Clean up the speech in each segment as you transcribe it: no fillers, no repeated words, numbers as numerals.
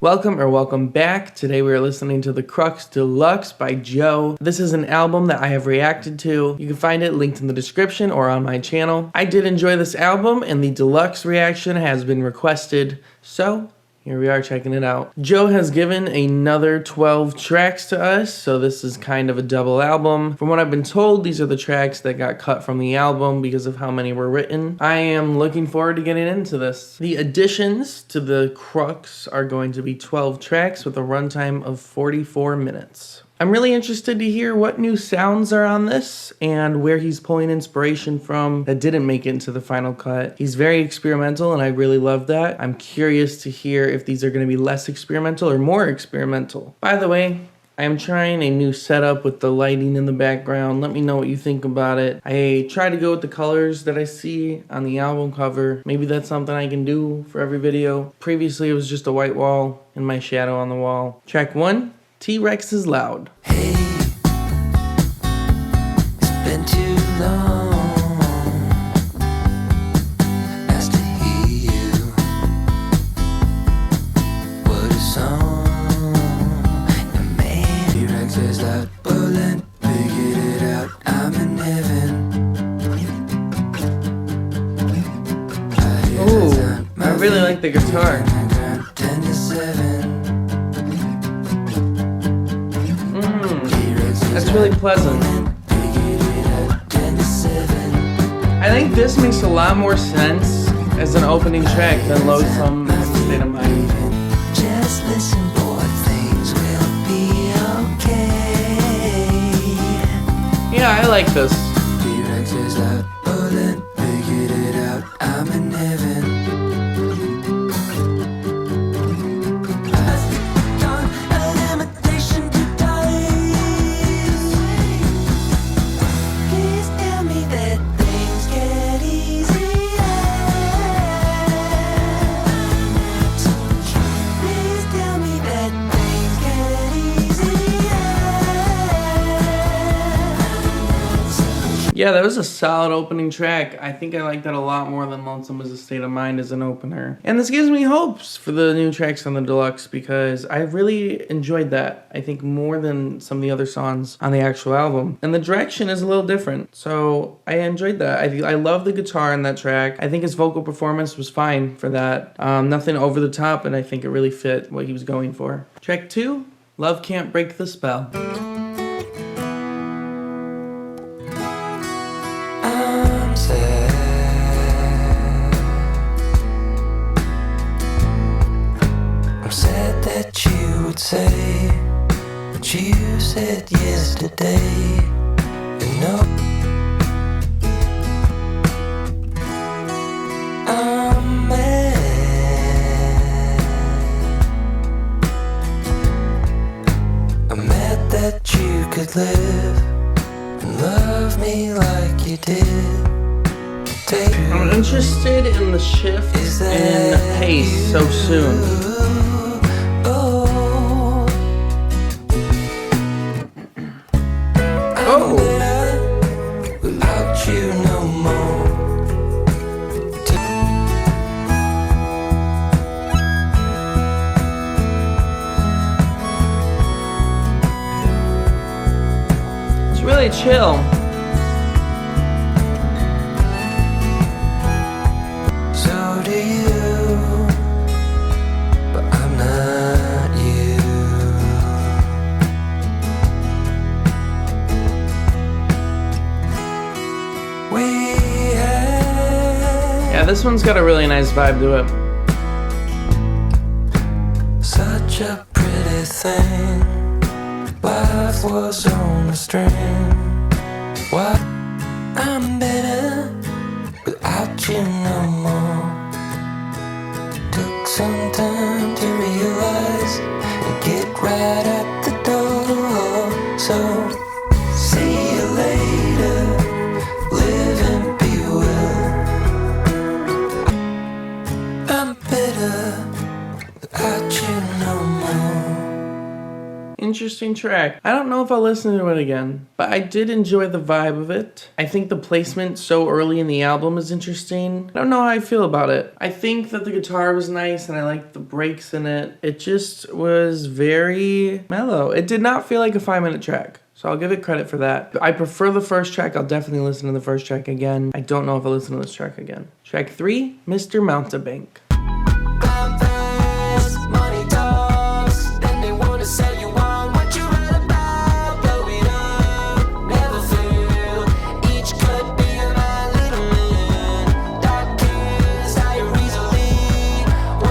Welcome back. Today we are listening to the Crux Deluxe by Djo. This is an album that I have reacted to. You can find it linked in the description or on my channel. I did enjoy this album and the deluxe reaction has been requested, so here we are checking it out. Djo has given another 12 tracks to us, so this is kind of a double album. From what I've been told, these are the tracks that got cut from the album because of how many were written. I am looking forward to getting into this. The additions to the Crux are going to be 12 tracks with a runtime of 44 minutes. I'm really interested to hear what new sounds are on this and where he's pulling inspiration from that didn't make it into the final cut. He's very experimental and I really love that. I'm curious to hear if these are going to be less experimental or more experimental. By the way, I am trying a new setup with the lighting in the background. Let me know what you think about it. I try to go with the colors that I see on the album cover. Maybe that's something I can do for every video. Previously it was just a white wall and my shadow on the wall. Track 1. T-Rex is loud. Hey, it's been too long. Asked to hear you. What a song. And man, T-Rex is loud. Bullet, figured it out. I'm in heaven. Ooh, I really like the guitar. 10 to 7. That's really pleasant. I think this makes a lot more sense as an opening track than Loathsome as a State of Mind. Just listen, boy, things will be okay. Yeah, I like this. T-Rex is loud, bullet, figured it out. I'm in heaven. Yeah, that was a solid opening track. I think I like that a lot more than Lonesome as a State of Mind as an opener. And this gives me hopes for the new tracks on the Deluxe because I really enjoyed that. I think more than some of the other songs on the actual album. And the direction is a little different, so I enjoyed that. I love the guitar in that track. I think his vocal performance was fine for that. Nothing over the top, and I think it really fit what he was going for. Track 2, Love Can't Break the Spell. I'm sad that you would say what you said yesterday. You know, I'm mad. I'm mad that you could live and love me like you did. I'm interested in the shift in pace so soon. Oh! Without you no more. It's really chill. Yeah, this one's got a really nice vibe to it. Such a pretty thing. Life was on a string. Why? I'm better without you no more. Took some time to realize and get right at the door. So see you later. Live and be well. I'm better without you no more. interesting track. I don't know if I'll listen to it again, but I did enjoy the vibe of it. I think the placement so early in the album is interesting. I don't know how I feel about it. I think that the guitar was nice and I liked the breaks in it. It just was very mellow. It did not feel like a 5-minute track. So I'll give it credit for that. I prefer the first track. I'll definitely listen to the first track again. I don't know if I'll listen to this track again. Track 3, Mr. Mountebank.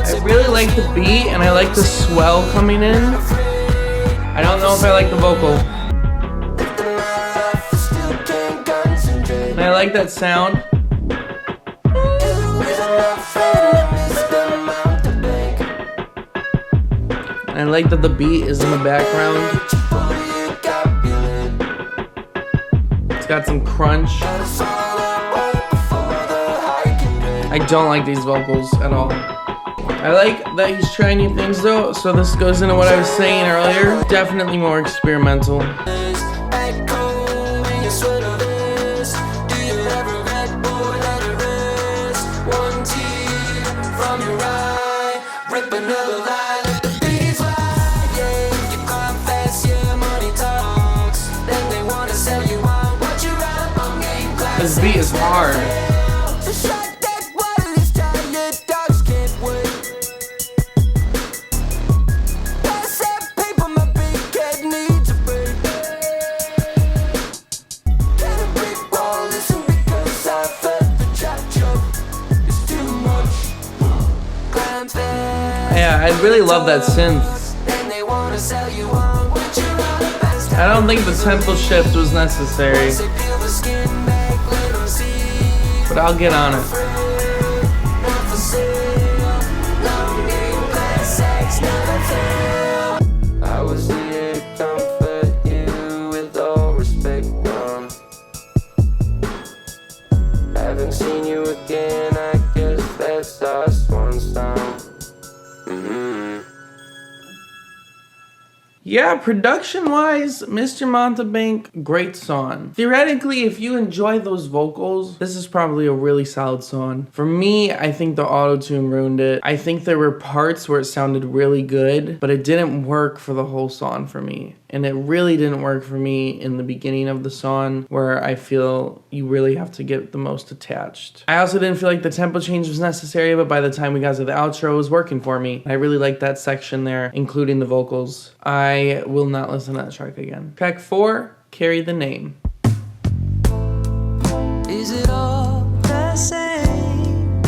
I really like the beat and I like the swell coming in. I don't know if I like the vocal. And I like that sound. And I like that the beat is in the background. It's got some crunch. I don't like these vocals at all. I like that he's trying new things though, so this goes into what I was saying earlier. Definitely more experimental. This beat is hard. Yeah, I really love that synth. I don't think the tempo shift was necessary, but I'll get on it. I was here to comfort you with all respect, haven't seen you again, I guess that's our swan song. Yeah, production-wise, Mr. Mountebank, great song. Theoretically, if you enjoy those vocals, this is probably a really solid song. For me, I think the auto-tune ruined it. I think there were parts where it sounded really good, but it didn't work for the whole song for me. And it really didn't work for me in the beginning of the song, where I feel you really have to get the most attached. I also didn't feel like the tempo change was necessary, but by the time we got to the outro, it was working for me. I really liked that section there, including the vocals. I will not listen to that track again. Track 4, Carry the Name. Is it all the same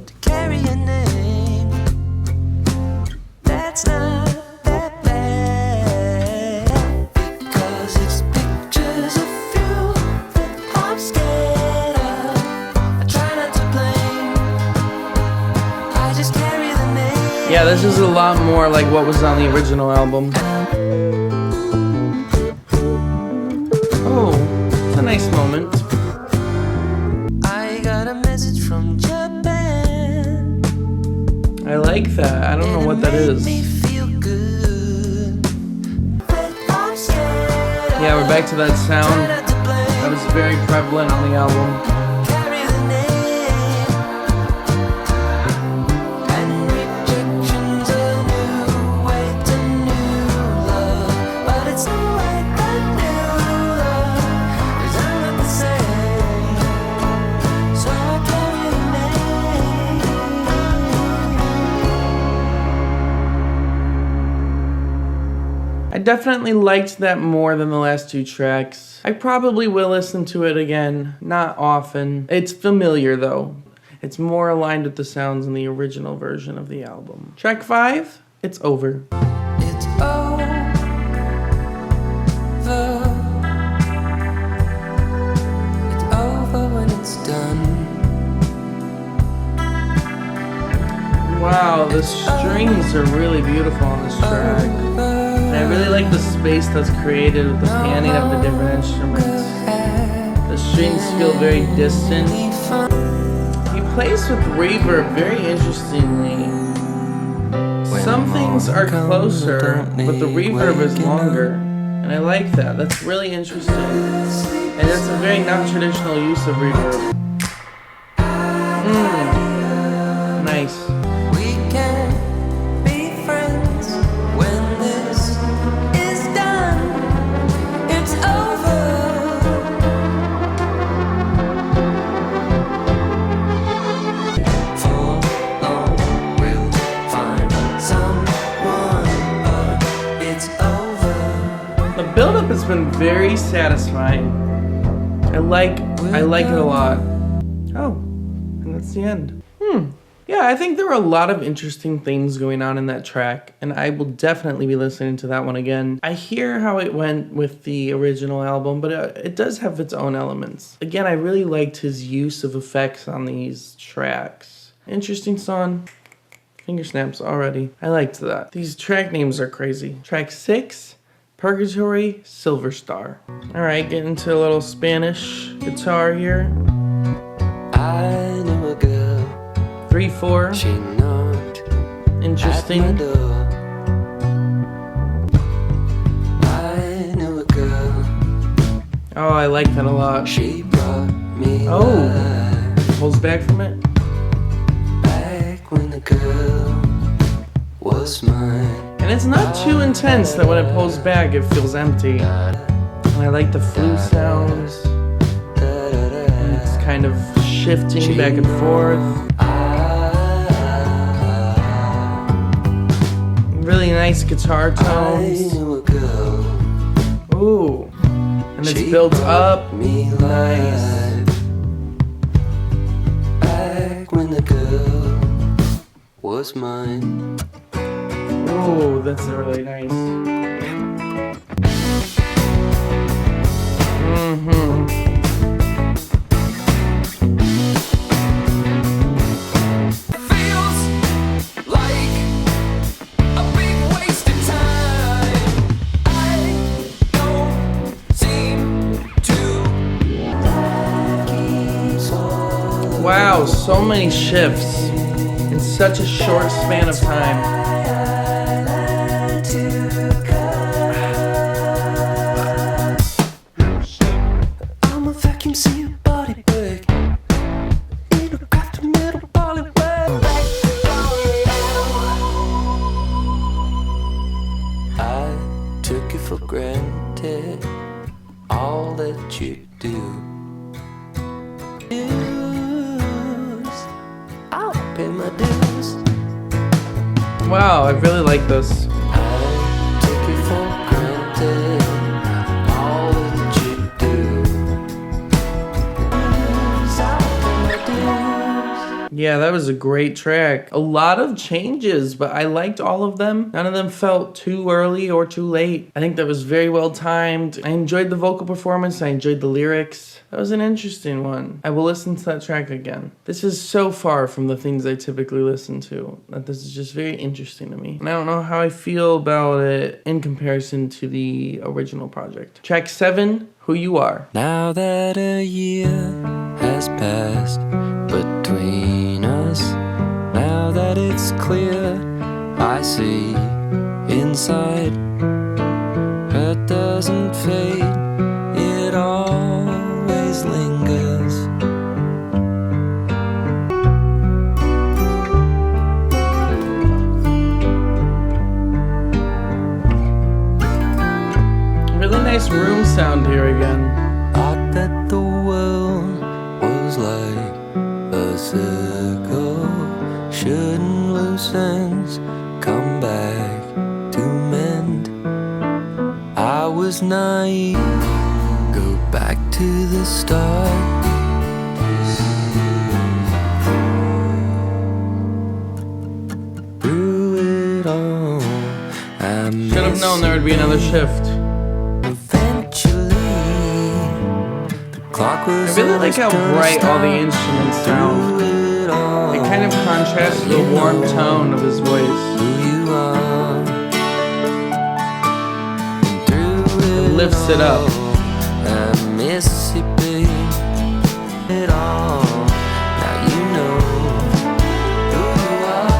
to carry a name that's not that bad? Because it's pictures of you that I'm scared of. I try not to blame, I just carry the name. Yeah, this is a lot more like what was on the original album. Oh, it's a nice moment. I got a message from Japan. I like that. I don't know what that is. Yeah, we're back to that sound that was very prevalent on the album. I definitely liked that more than the last 2 tracks. I probably will listen to it again, not often. It's familiar though. It's more aligned with the sounds in the original version of the album. Track 5, It's Over. It's over. It's over when it's done. Wow, the strings are really beautiful on this track. And I really like the space that's created with the panning of the different instruments. The strings feel very distant. He plays with reverb very interestingly. Some things are closer, but the reverb is longer. And I like that. That's really interesting. And it's a very non-traditional use of reverb. Nice. We can be friends when this is done. It's over. For long we'll find someone, but it's over. The build-up has been very satisfying. I like it a lot. Oh, and that's the end. Yeah, I think there were a lot of interesting things going on in that track, and I will definitely be listening to that one again. I hear how it went with the original album, but it does have its own elements. Again, I really liked his use of effects on these tracks. Interesting song. Finger snaps already. I liked that. These track names are crazy. Track 6, Purgatory Silverstar. All right, get into a little Spanish guitar here. I knew a girl. 3/4. She knocked Interesting. at my door. I knew a girl. Oh, I like that a lot. She brought me Oh. life. Pulls back from it. Back when the girl was mine. And it's not too intense that when it pulls back, it feels empty. And I like the flute sounds. And it's kind of shifting back and forth. Really nice guitar I tones. knew a girl. Ooh. And it's She built brought up. me Nice. life. Back when the girl was mine. Ooh, that's really nice. Feels like a big waste of time. I don't seem to. Wow, so many shifts in such a short span of time. I'm a vacuum, see your body break. In a cracked middle body way. I took it for granted, all that you do. Dues, I'll pay my dues. Wow, I really like this. I took it for granted, all that you do. Dues, I'll pay my dues. Yeah, that was a great track. A lot of changes, but I liked all of them. None of them felt too early or too late. I think that was very well timed. I enjoyed the vocal performance. I enjoyed the lyrics. That was an interesting one. I will listen to that track again. This is so far from the things I typically listen to that this is just very interesting to me. And I don't know how I feel about it in comparison to the original project. Track 7, Who You Are. Now that a year has passed between us, now that it's clear, I see inside. Hurt doesn't fade, it always lingers. Really nice room sound here again. Thought that the world was like a circle, shouldn't lose sense, come back to mend. I was naive, go back to the start. Through it all, I Should have known there would be another shift. eventually. The clock I was really like how almost gonna bright all the stop. instruments sound. Through it all, It kind of contrasts the warm tone of his voice. who you are. Through It lifts it up. I miss you, babe. It all. Now you know who you are.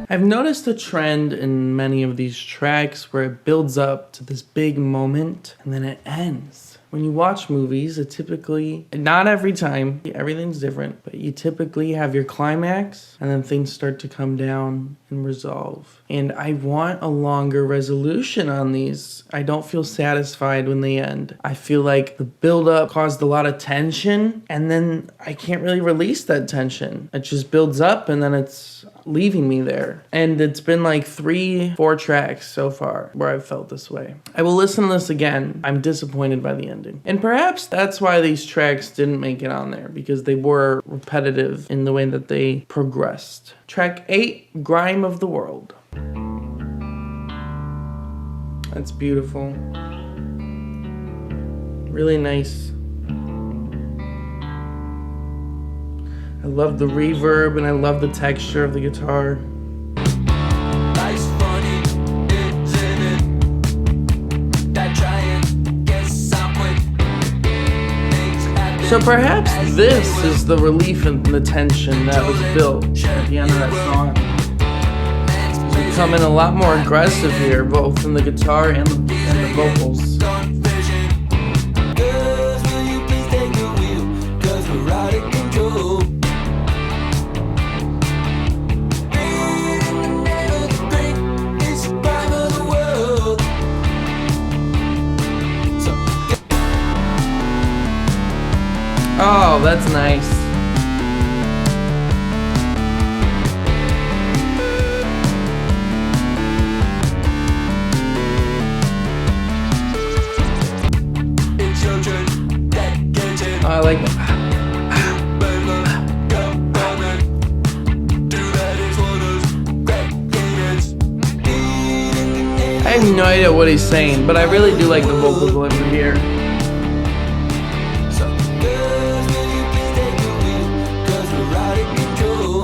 I've noticed a trend in many of these tracks where it builds up to this big moment and then it ends. When you watch movies, it typically, not every time, everything's different, but you typically have your climax and then things start to come down and resolve. And I want a longer resolution on these. I don't feel satisfied when they end. I feel like the buildup caused a lot of tension and then I can't really release that tension. It just builds up and then it's leaving me there. And it's been like 3-4 tracks so far where I've felt this way. I will listen to this again. I'm disappointed by the ending. And perhaps that's why these tracks didn't make it on there, because they were repetitive in the way that they progressed. Track 8, Grime of the World. That's beautiful. Really nice. I love the reverb and I love the texture of the guitar. So perhaps this is the relief and the tension that was built at the end of that song. We come in a lot more aggressive here, both in the guitar and the vocals. Oh, that's nice. Oh, I like that. I have no idea what he's saying, but I really do like the vocal delivery here.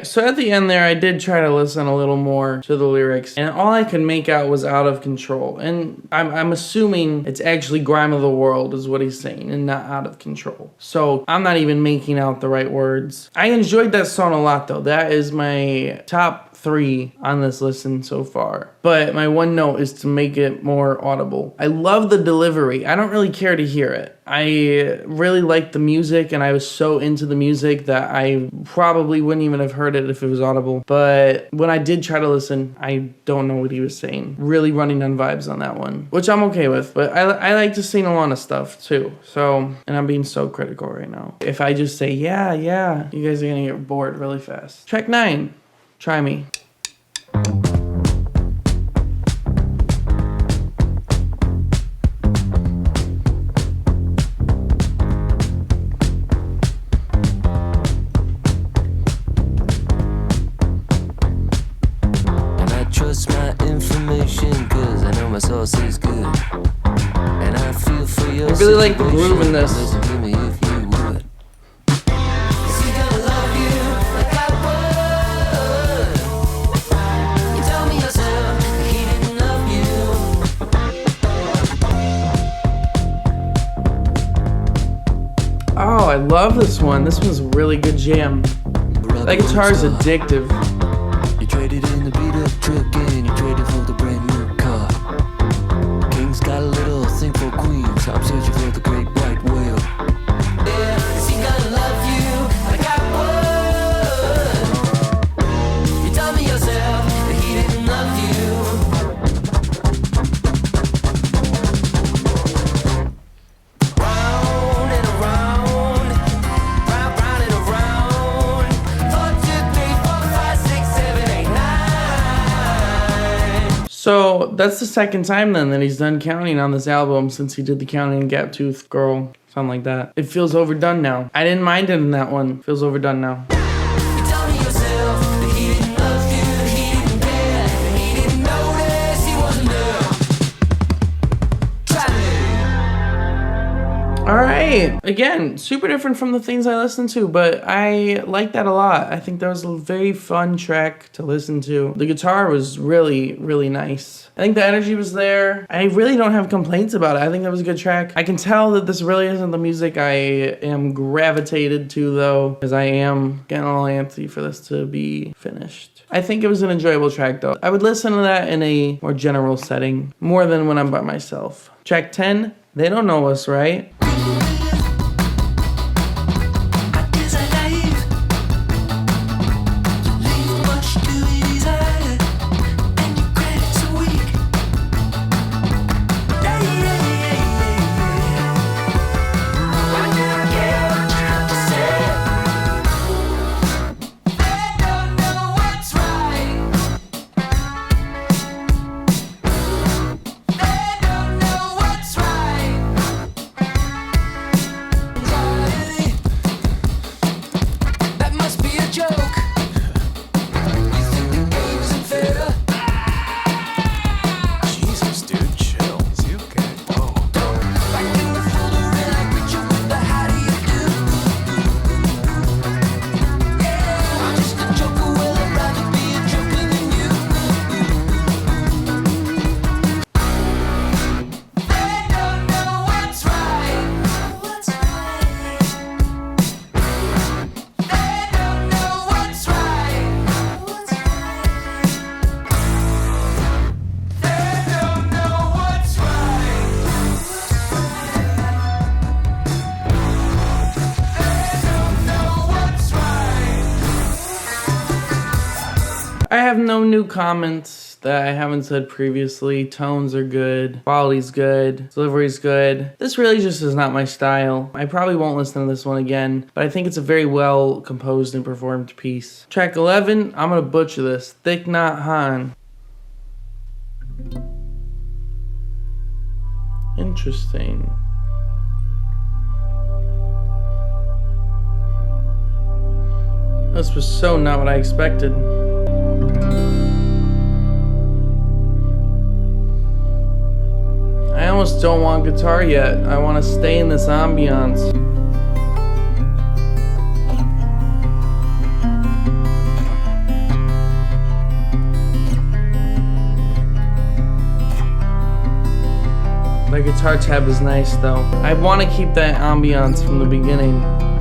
So at the end there, I did try to listen a little more to the lyrics, and all I could make out was out of control. And I'm assuming it's actually Grime of the World is what he's saying, and not out of control. So I'm not even making out the right words. I enjoyed that song a lot though. That is my top 3 on this listen so far. But my one note is to make it more audible. I love the delivery. I don't really care to hear it. I really like the music, and I was so into the music that I probably wouldn't even have heard it if it was audible. But when I did try to listen, I don't know what he was saying. Really running on vibes on that one, which I'm okay with. But I like to sing along to stuff too. So, and I'm being so critical right now. If I just say, yeah, you guys are gonna get bored really fast. Track 9, Try Me. I really like the groove in this. Oh, I love this one. This one's a really good jam. That guitar is addictive. You traded in the beat up truck and you traded for the brand new car. King's got a little thing for queens. I'm searching for the great white whale. Yeah, she gonna love you like I would. You told me yourself that he didn't love you. Round and around, round and around. 4, 2, 3, 4, 5, 6, 7, 8, 9. So that's the second time then that he's done counting on this album since he did the Counting in Gap Tooth Girl, something like that. It feels overdone now. I didn't mind it in that one. It feels overdone now. You told me yourself that he didn't love you, that he didn't care, that he didn't notice he wasn't there. Try me. All right. Hey, again, super different from the things I listen to, but I like that a lot. I think that was a very fun track to listen to. The guitar was really, really nice. I think the energy was there. I really don't have complaints about it. I think that was a good track. I can tell that this really isn't the music I am gravitated to, though, because I am getting all antsy for this to be finished. I think it was an enjoyable track, though. I would listen to that in a more general setting, more than when I'm by myself. Track 10, They Don't Know Us, Right? I have no new comments that I haven't said previously. Tones are good, quality's good, delivery's good. This really just is not my style. I probably won't listen to this one again, but I think it's a very well composed and performed piece. Track 11, I'm gonna butcher this. Thich, Nhat, Hanh. Interesting. This was so not what I expected. I almost don't want guitar yet. I want to stay in this ambiance. The guitar tab is nice though. I want to keep that ambiance from the beginning,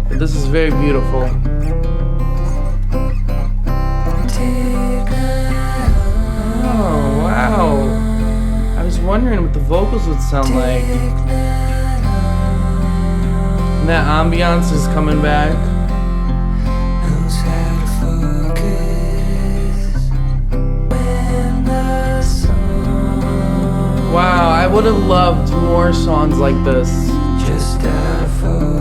but this is very beautiful. Oh, wow. I was wondering what the vocals would sound like. And that ambiance is coming back. Wow, I would have loved more songs like this. Just out of focus.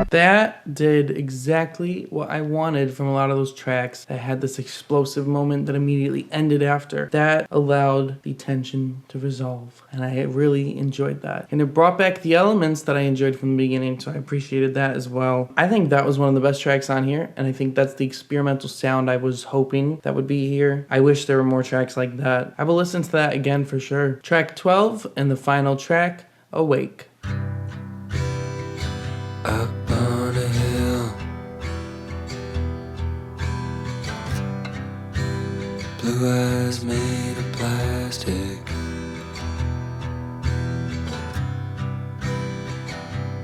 That did exactly what I wanted from a lot of those tracks that had this explosive moment that immediately ended after. That allowed the tension to resolve, and I really enjoyed that. And it brought back the elements that I enjoyed from the beginning, so I appreciated that as well. I think that was one of the best tracks on here, and I think that's the experimental sound I was hoping that would be here. I wish there were more tracks like that. I will listen to that again for sure. Track 12 and the final track, Awake. Up on a hill, blue eyes made of plastic.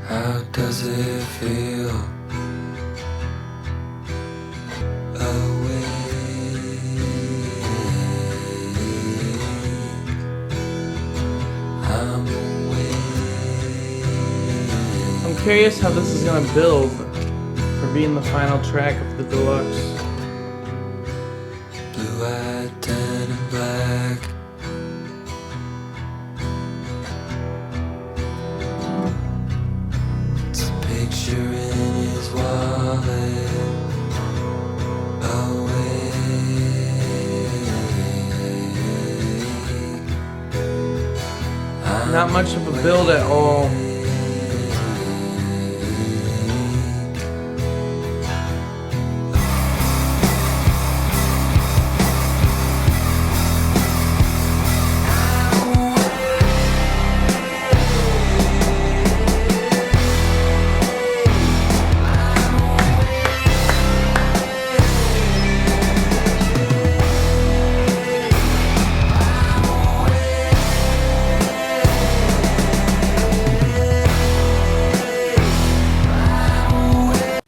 How does it feel? Awake. I'm awake. I'm curious how this is gonna build from being the final track of the deluxe. Blue-eyed, tan and black. It's a picture in his wallet. Not much of a build at all.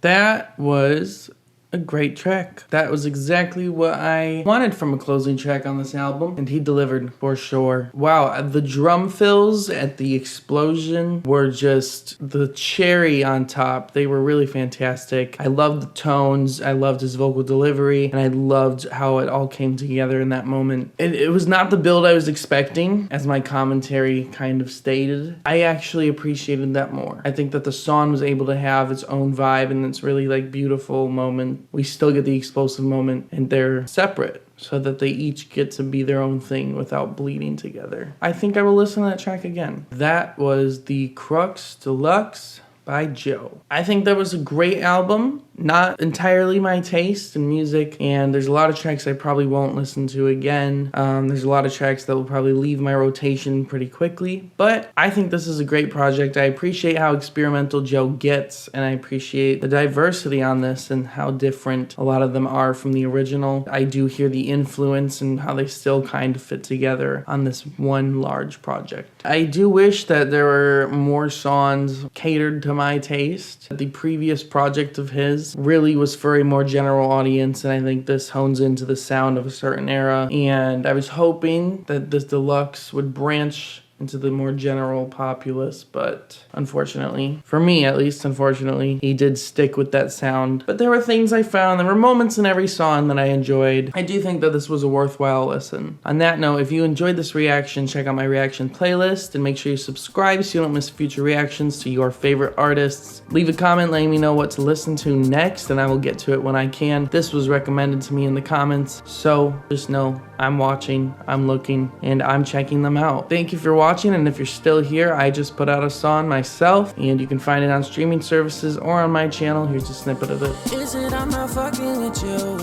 That was a great track. That was exactly what I wanted from a closing track on this album, and he delivered for sure. Wow, the drum fills at the explosion were just the cherry on top. They were really fantastic. I loved the tones, I loved his vocal delivery, and I loved how it all came together in that moment. It was not the build I was expecting, as my commentary kind of stated. I actually appreciated that more. I think that the song was able to have its own vibe, and it's really like beautiful moment. We still get the explosive moment, and they're separate so that they each get to be their own thing without bleeding together. I think I will listen to that track again. That was the Crux Deluxe by Djo. I think that was a great album. Not entirely my taste in music, and there's a lot of tracks I probably won't listen to again. There's a lot of tracks that will probably leave my rotation pretty quickly, but I think this is a great project. I appreciate how experimental Djo gets, and I appreciate the diversity on this and how different a lot of them are from the original. I do hear the influence and how they still kind of fit together on this one large project. I do wish that there were more songs catered to my taste. The previous project of his really was for a more general audience, and I think this hones into the sound of a certain era, and I was hoping that this deluxe would branch into the more general populace, but unfortunately, for me at least, unfortunately, he did stick with that sound. But there were things I found, there were moments in every song that I enjoyed. I do think that this was a worthwhile listen. On that note, if you enjoyed this reaction, check out my reaction playlist, and make sure you subscribe so you don't miss future reactions to your favorite artists. Leave a comment letting me know what to listen to next, and I will get to it when I can. This was recommended to me in the comments, so just know I'm watching, I'm looking, and I'm checking them out. Thank you for watching, and if you're still here, I just put out a song myself, and you can find it on streaming services or on my channel. Here's a snippet of it. Is it I'm not fucking with you?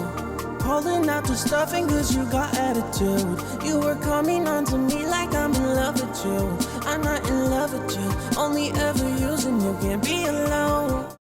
Holding out the stuffing cause you got attitude. You were coming on to me like I'm in love with you. I'm not in love with you, only ever using you, can't be alone.